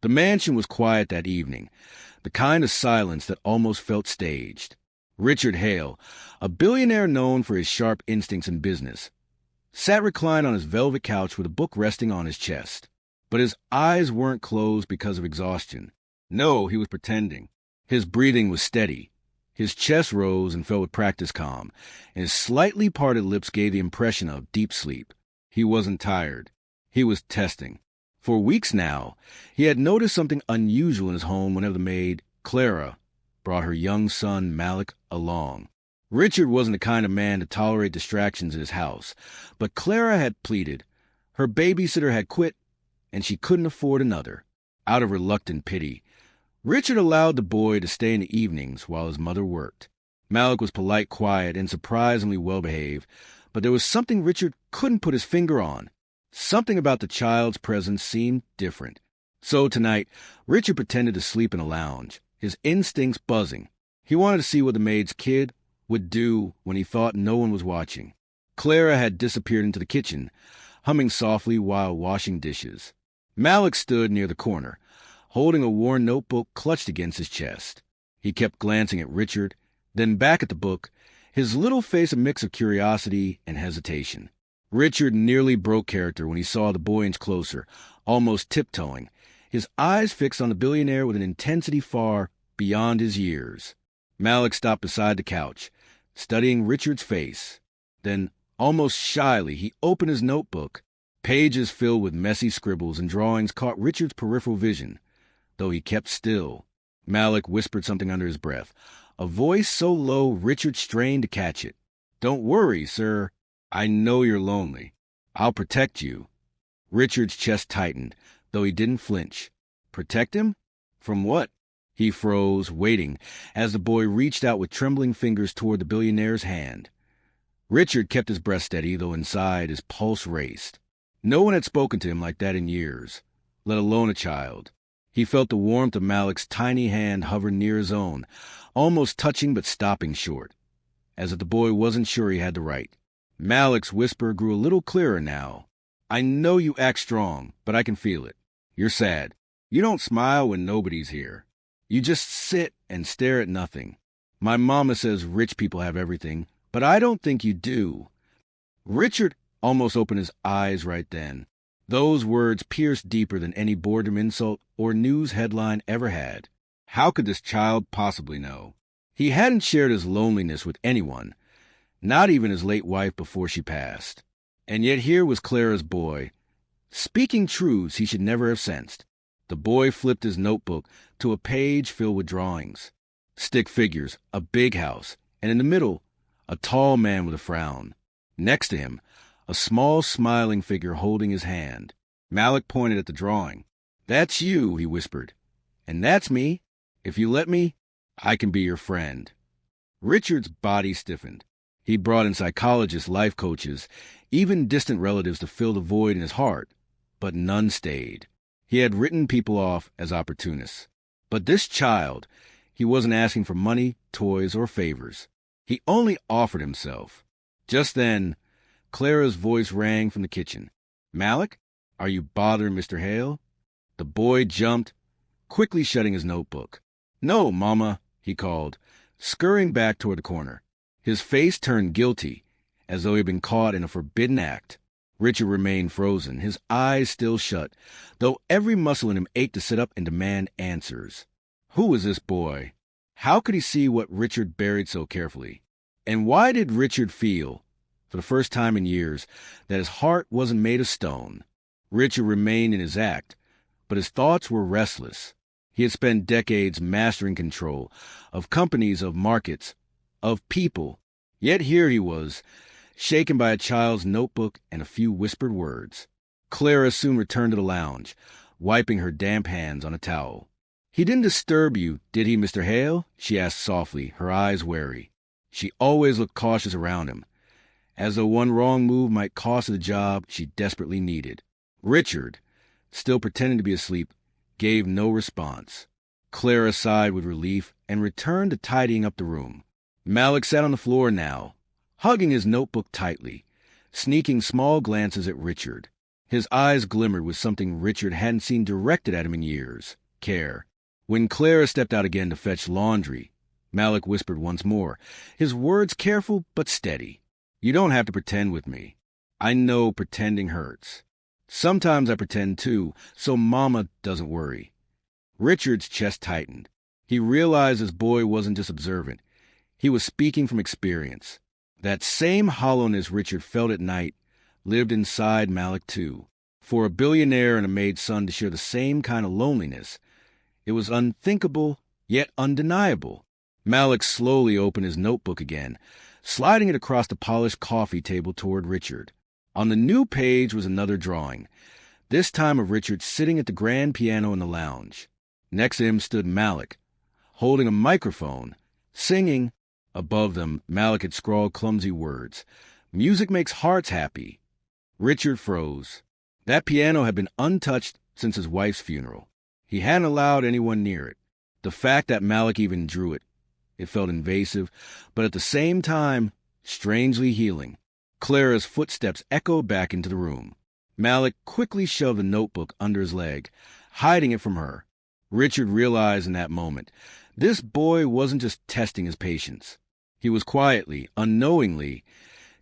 The mansion was quiet that evening, the kind of silence that almost felt staged. Richard Hale, a billionaire known for his sharp instincts in business, sat reclined on his velvet couch with a book resting on his chest. But his eyes weren't closed because of exhaustion. No, he was pretending. His breathing was steady. His chest rose and fell with practiced calm, and his slightly parted lips gave the impression of deep sleep. He wasn't tired. He was testing. For weeks now, he had noticed something unusual in his home whenever the maid, Clara, brought her young son, Malik, along. Richard wasn't the kind of man to tolerate distractions in his house, but Clara had pleaded. Her babysitter had quit, and she couldn't afford another. Out of reluctant pity, Richard allowed the boy to stay in the evenings while his mother worked. Malik was polite, quiet, and surprisingly well-behaved, but there was something Richard couldn't put his finger on. Something about the child's presence seemed different. So tonight, Richard pretended to sleep in a lounge, his instincts buzzing. He wanted to see what the maid's kid would do when he thought no one was watching. Clara had disappeared into the kitchen, humming softly while washing dishes. Malik stood near the corner, holding a worn notebook clutched against his chest. He kept glancing at Richard, then back at the book, his little face a mix of curiosity and hesitation. Richard nearly broke character when he saw the boy inch closer, almost tiptoeing, his eyes fixed on the billionaire with an intensity far beyond his years. Malik stopped beside the couch, studying Richard's face. Then, almost shyly, he opened his notebook. Pages filled with messy scribbles and drawings caught Richard's peripheral vision, though he kept still. Malik whispered something under his breath, a voice so low Richard strained to catch it. "Don't worry, sir. I know you're lonely. I'll protect you." Richard's chest tightened, though he didn't flinch. Protect him? From what? He froze, waiting, as the boy reached out with trembling fingers toward the billionaire's hand. Richard kept his breath steady, though inside his pulse raced. No one had spoken to him like that in years, let alone a child. He felt the warmth of Malik's tiny hand hover near his own, almost touching but stopping short, as if the boy wasn't sure he had the right. Malik's whisper grew a little clearer now. "I know you act strong, but I can feel it. You're sad. You don't smile when nobody's here. You just sit and stare at nothing. My mama says rich people have everything, but I don't think you do." Richard almost opened his eyes right then. Those words pierced deeper than any boredom insult or news headline ever had. How could this child possibly know? He hadn't shared his loneliness with anyone, not even his late wife before she passed. And yet here was Clara's boy, speaking truths he should never have sensed. The boy flipped his notebook to a page filled with drawings. Stick figures, a big house, and in the middle, a tall man with a frown. Next to him, a small smiling figure holding his hand. Malik pointed at the drawing. "That's you," he whispered. "And that's me. If you let me, I can be your friend." Richard's body stiffened. He brought in psychologists, life coaches, even distant relatives to fill the void in his heart, but none stayed. He had written people off as opportunists. But this child, he wasn't asking for money, toys, or favors. He only offered himself. Just then, Clara's voice rang from the kitchen. "Malik, are you bothering Mr. Hale?" The boy jumped, quickly shutting his notebook. "No, Mama," he called, scurrying back toward the corner. His face turned guilty, as though he had been caught in a forbidden act. Richard remained frozen, his eyes still shut, though every muscle in him ached to sit up and demand answers. Who was this boy? How could he see what Richard buried so carefully? And why did Richard feel, for the first time in years, that his heart wasn't made of stone? Richard remained in his act, but his thoughts were restless. He had spent decades mastering control of companies, of markets, of people. Yet here he was, shaken by a child's notebook and a few whispered words. Clara soon returned to the lounge, wiping her damp hands on a towel. "He didn't disturb you, did he, Mr. Hale?" she asked softly, her eyes wary. She always looked cautious around him, as though one wrong move might cost her the job she desperately needed. Richard, still pretending to be asleep, gave no response. Clara sighed with relief and returned to tidying up the room. Malik sat on the floor now, hugging his notebook tightly, sneaking small glances at Richard. His eyes glimmered with something Richard hadn't seen directed at him in years: care. When Clara stepped out again to fetch laundry, Malik whispered once more, his words careful but steady. "You don't have to pretend with me. I know pretending hurts. Sometimes I pretend too, so Mama doesn't worry." Richard's chest tightened. He realized his boy wasn't just observant. He was speaking from experience. That same hollowness Richard felt at night lived inside Malik too. For a billionaire and a Maid son to share the same kind of loneliness, it was unthinkable, yet undeniable. Malik slowly opened his notebook again, sliding it across the polished coffee table toward Richard. On the new page was another drawing, this time of Richard sitting at the grand piano in the lounge. Next to him stood Malik, holding a microphone, singing. Above them, Malik had scrawled clumsy words. "Music makes hearts happy." Richard froze. That piano had been untouched since his wife's funeral. He hadn't allowed anyone near it. The fact that Malik even drew it, it felt invasive, but at the same time, strangely healing. Clara's footsteps echoed back into the room. Malik quickly shoved the notebook under his leg, hiding it from her. Richard realized in that moment, this boy wasn't just testing his patience. He was quietly, unknowingly,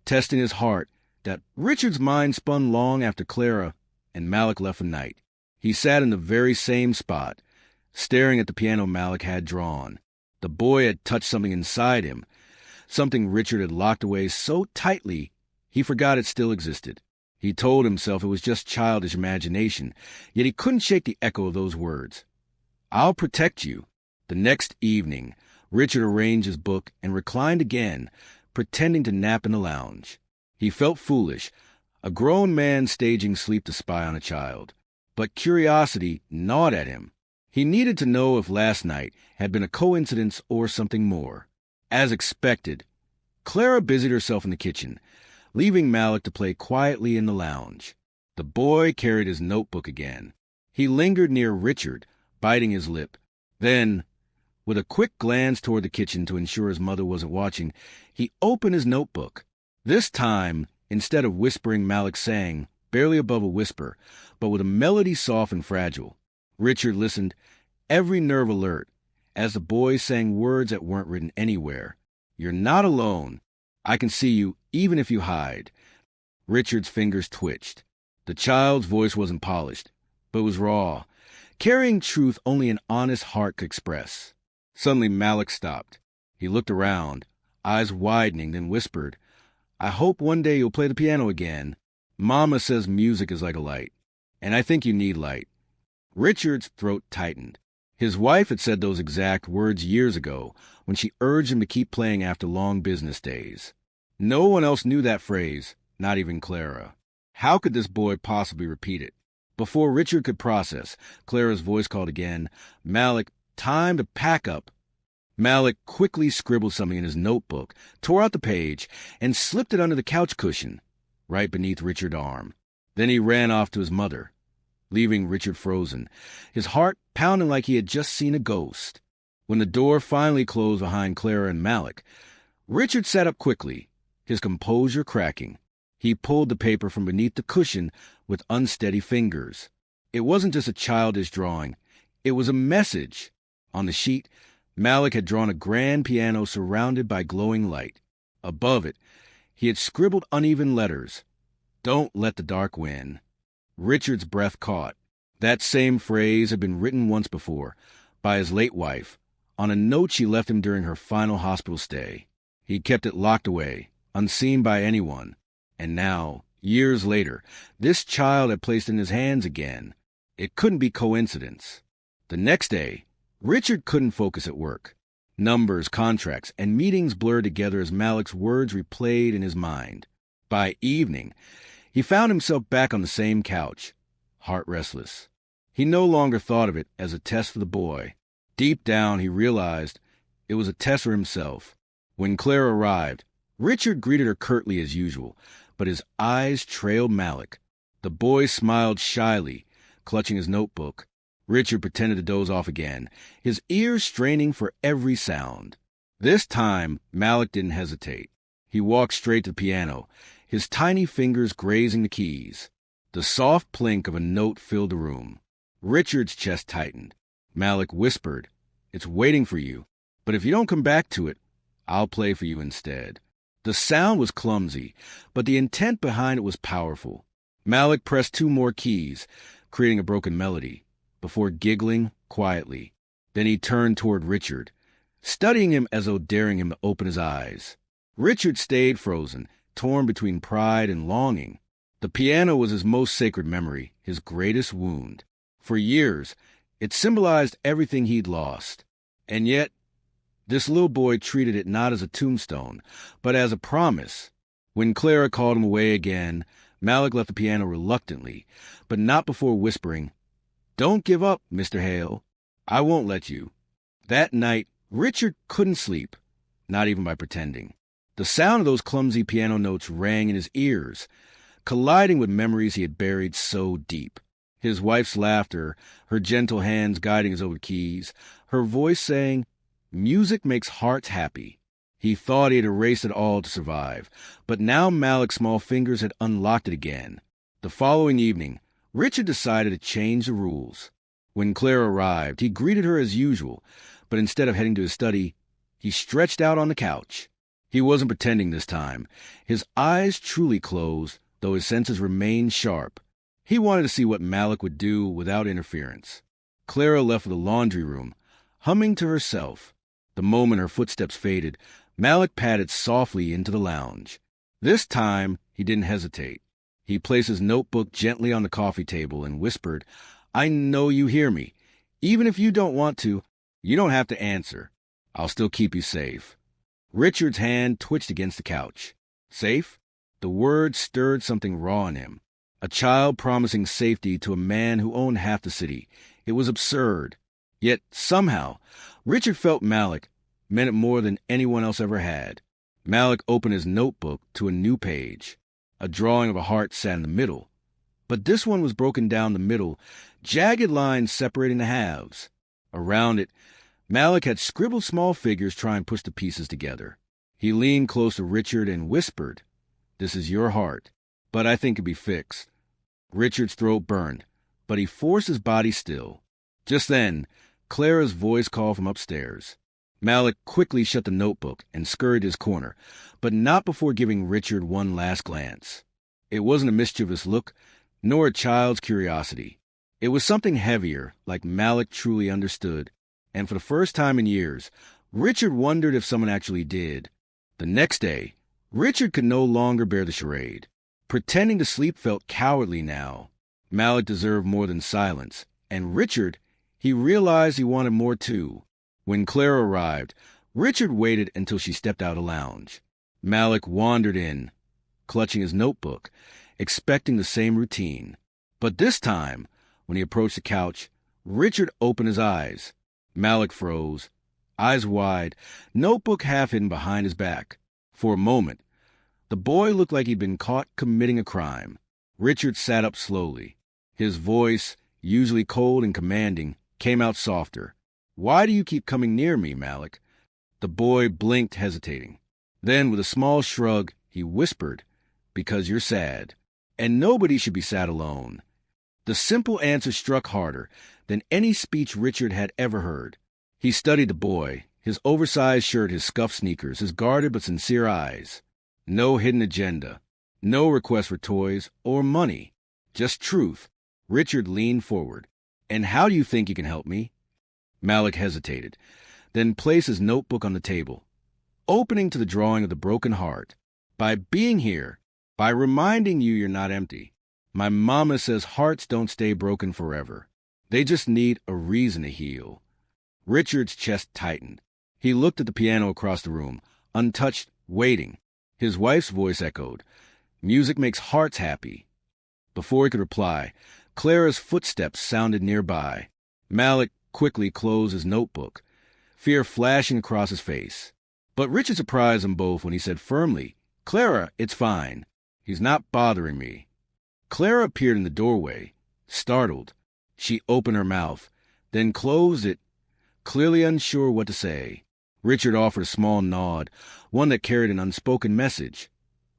testing his heart. That Richard's mind spun long after Clara and Malik left the night. He sat in the very same spot, staring at the piano Malik had drawn. The boy had touched something inside him, something Richard had locked away so tightly he forgot it still existed. He told himself it was just childish imagination, yet he couldn't shake the echo of those words. "I'll protect you." The next evening, Richard arranged his book and reclined again, pretending to nap in the lounge. He felt foolish, a grown man staging sleep to spy on a child. But curiosity gnawed at him. He needed to know if last night had been a coincidence or something more. As expected, Clara busied herself in the kitchen, leaving Malik to play quietly in the lounge. The boy carried his notebook again. He lingered near Richard, biting his lip. Then, with a quick glance toward the kitchen to ensure his mother wasn't watching, he opened his notebook. This time, instead of whispering, Malik sang, barely above a whisper, but with a melody soft and fragile. Richard listened, every nerve alert, as the boy sang words that weren't written anywhere. "You're not alone. I can see you, even if you hide." Richard's fingers twitched. The child's voice wasn't polished, but was raw, carrying truth only an honest heart could express. Suddenly Malik stopped. He looked around, eyes widening, then whispered, "I hope one day you'll play the piano again. Mama says music is like a light, and I think you need light." Richard's throat tightened. His wife had said those exact words years ago when she urged him to keep playing after long business days. No one else knew that phrase, not even Clara. How could this boy possibly repeat it? Before Richard could process, Clara's voice called again, "Malik, time to pack up." Malik quickly scribbled something in his notebook, tore out the page, and slipped it under the couch cushion, right beneath Richard's arm. Then he ran off to his mother, leaving Richard frozen, his heart pounding like he had just seen a ghost. When the door finally closed behind Clara and Malik, Richard sat up quickly, his composure cracking. He pulled the paper from beneath the cushion with unsteady fingers. It wasn't just a childish drawing. It was a message. On the sheet, Malik had drawn a grand piano surrounded by glowing light. Above it, he had scribbled uneven letters. "Don't let the dark win." Richard's breath caught. That same phrase had been written once before, by his late wife, on a note she left him during her final hospital stay. He'd kept it locked away, unseen by anyone. And now, years later, this child had placed it in his hands again. It couldn't be coincidence. The next day, Richard couldn't focus at work. Numbers, contracts, and meetings blurred together as Malik's words replayed in his mind. By evening, he found himself back on the same couch, heart restless. He no longer thought of it as a test for the boy. Deep down, he realized it was a test for himself. When Clara arrived, Richard greeted her curtly as usual, but his eyes trailed Malik. The boy smiled shyly, clutching his notebook. Richard pretended to doze off again, his ears straining for every sound. This time, Malik didn't hesitate. He walked straight to the piano, his tiny fingers grazing the keys. The soft plink of a note filled the room. Richard's chest tightened. Malik whispered, "It's waiting for you, but if you don't come back to it, I'll play for you instead." The sound was clumsy, but the intent behind it was powerful. Malik pressed 2 more keys, creating a broken melody, before giggling quietly. Then he turned toward Richard, studying him as though daring him to open his eyes. Richard stayed frozen, torn between pride and longing. The piano was his most sacred memory, his greatest wound. For years, it symbolized everything he'd lost. And yet, this little boy treated it not as a tombstone, but as a promise. When Clara called him away again, Malik left the piano reluctantly, but not before whispering, "Don't give up, Mr. Hale. I won't let you." That night, Richard couldn't sleep, not even by pretending. The sound of those clumsy piano notes rang in his ears, colliding with memories he had buried so deep. His wife's laughter, her gentle hands guiding his over keys, her voice saying, "Music makes hearts happy." He thought he had erased it all to survive, but now Malik's small fingers had unlocked it again. The following evening, Richard decided to change the rules. When Clara arrived, he greeted her as usual, but instead of heading to his study, he stretched out on the couch. He wasn't pretending this time. His eyes truly closed, though his senses remained sharp. He wanted to see what Malik would do without interference. Clara left for the laundry room, humming to herself. The moment her footsteps faded, Malik padded softly into the lounge. This time, he didn't hesitate. He placed his notebook gently on the coffee table and whispered, "I know you hear me. Even if you don't want to, you don't have to answer. I'll still keep you safe." Richard's hand twitched against the couch. Safe? The word stirred something raw in him. A child promising safety to a man who owned half the city. It was absurd. Yet, somehow, Richard felt Malik meant it more than anyone else ever had. Malik opened his notebook to a new page. A drawing of a heart sat in the middle. But this one was broken down the middle, jagged lines separating the halves. Around it, Malik had scribbled small figures trying to push the pieces together. He leaned close to Richard and whispered, "This is your heart, but I think it can be fixed." Richard's throat burned, but he forced his body still. Just then, Clara's voice called from upstairs. Malik quickly shut the notebook and scurried to his corner, but not before giving Richard one last glance. It wasn't a mischievous look, nor a child's curiosity. It was something heavier, like Malik truly understood, and for the first time in years, Richard wondered if someone actually did. The next day, Richard could no longer bear the charade. Pretending to sleep felt cowardly now. Malik deserved more than silence, and Richard, he realized he wanted more too. When Clara arrived, Richard waited until she stepped out of the lounge. Malik wandered in, clutching his notebook, expecting the same routine. But this time, when he approached the couch, Richard opened his eyes. Malik froze, eyes wide, notebook half hidden behind his back. For a moment, the boy looked like he'd been caught committing a crime. Richard sat up slowly. His voice, usually cold and commanding, came out softer. "Why do you keep coming near me, Malik?" The boy blinked, hesitating. Then, with a small shrug, he whispered, "Because you're sad. And nobody should be sad alone." The simple answer struck harder than any speech Richard had ever heard. He studied the boy, his oversized shirt, his scuffed sneakers, his guarded but sincere eyes. No hidden agenda, no request for toys or money, just truth. Richard leaned forward. "And how do you think you can help me?" Malik hesitated, then placed his notebook on the table, opening to the drawing of the broken heart. "By being here, by reminding you you're not empty. My mama says hearts don't stay broken forever. They just need a reason to heal." Richard's chest tightened. He looked at the piano across the room, untouched, waiting. His wife's voice echoed, "Music makes hearts happy." Before he could reply, Clara's footsteps sounded nearby. Malik quickly closed his notebook, fear flashing across his face. But Richard surprised them both when he said firmly, "Clara, it's fine. He's not bothering me." Clara appeared in the doorway, startled. She opened her mouth, then closed it, clearly unsure what to say. Richard offered a small nod, one that carried an unspoken message.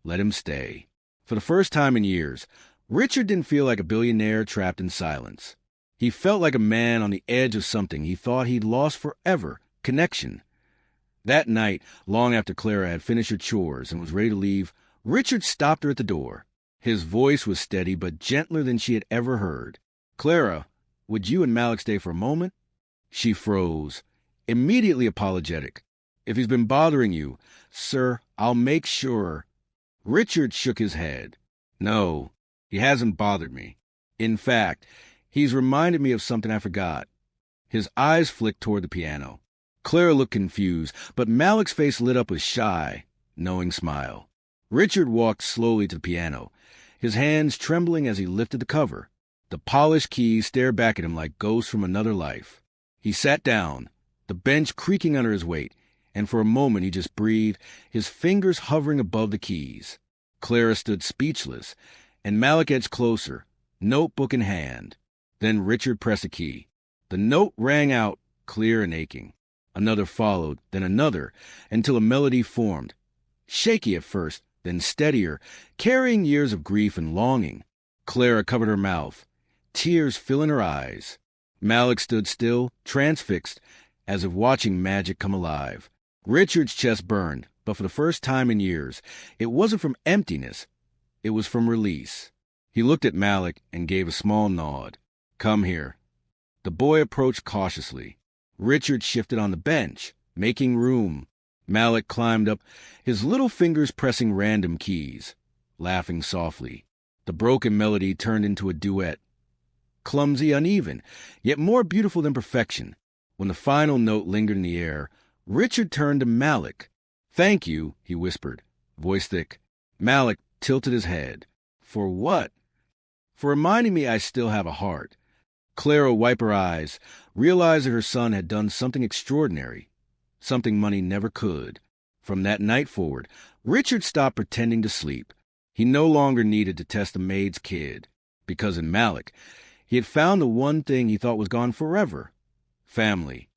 Let him stay. For the first time in years, Richard didn't feel like a billionaire trapped in silence. He felt like a man on the edge of something he thought he'd lost forever, connection. That night, long after Clara had finished her chores and was ready to leave, Richard stopped her at the door. His voice was steady but gentler than she had ever heard. "Clara, would you and Malik stay for a moment?" She froze, immediately apologetic. "If he's been bothering you, sir, I'll make sure." Richard shook his head. "No, he hasn't bothered me. In fact, he's reminded me of something I forgot." His eyes flicked toward the piano. Clara looked confused, but Malik's face lit up with shy, knowing smile. Richard walked slowly to the piano, his hands trembling as he lifted the cover. The polished keys stared back at him like ghosts from another life. He sat down, the bench creaking under his weight, and for a moment he just breathed, his fingers hovering above the keys. Clara stood speechless, and Malik edged closer, notebook in hand. Then Richard pressed a key. The note rang out, clear and aching. Another followed, then another, until a melody formed. Shaky at first, then steadier, carrying years of grief and longing. Clara covered her mouth, tears filling her eyes. Malik stood still, transfixed, as if watching magic come alive. Richard's chest burned, but for the first time in years, it wasn't from emptiness. It was from release. He looked at Malik and gave a small nod. "Come here." The boy approached cautiously. Richard shifted on the bench, making room. Malik climbed up, his little fingers pressing random keys, laughing softly. The broken melody turned into a duet. Clumsy, uneven, yet more beautiful than perfection. When the final note lingered in the air, Richard turned to Malik. "Thank you," he whispered, voice thick. Malik tilted his head. "For what?" "For reminding me I still have a heart." Clara wiped her eyes, realized that her son had done something extraordinary, something money never could. From that night forward, Richard stopped pretending to sleep. He no longer needed to test the maid's kid, because in Malik, he had found the one thing he thought was gone forever: family.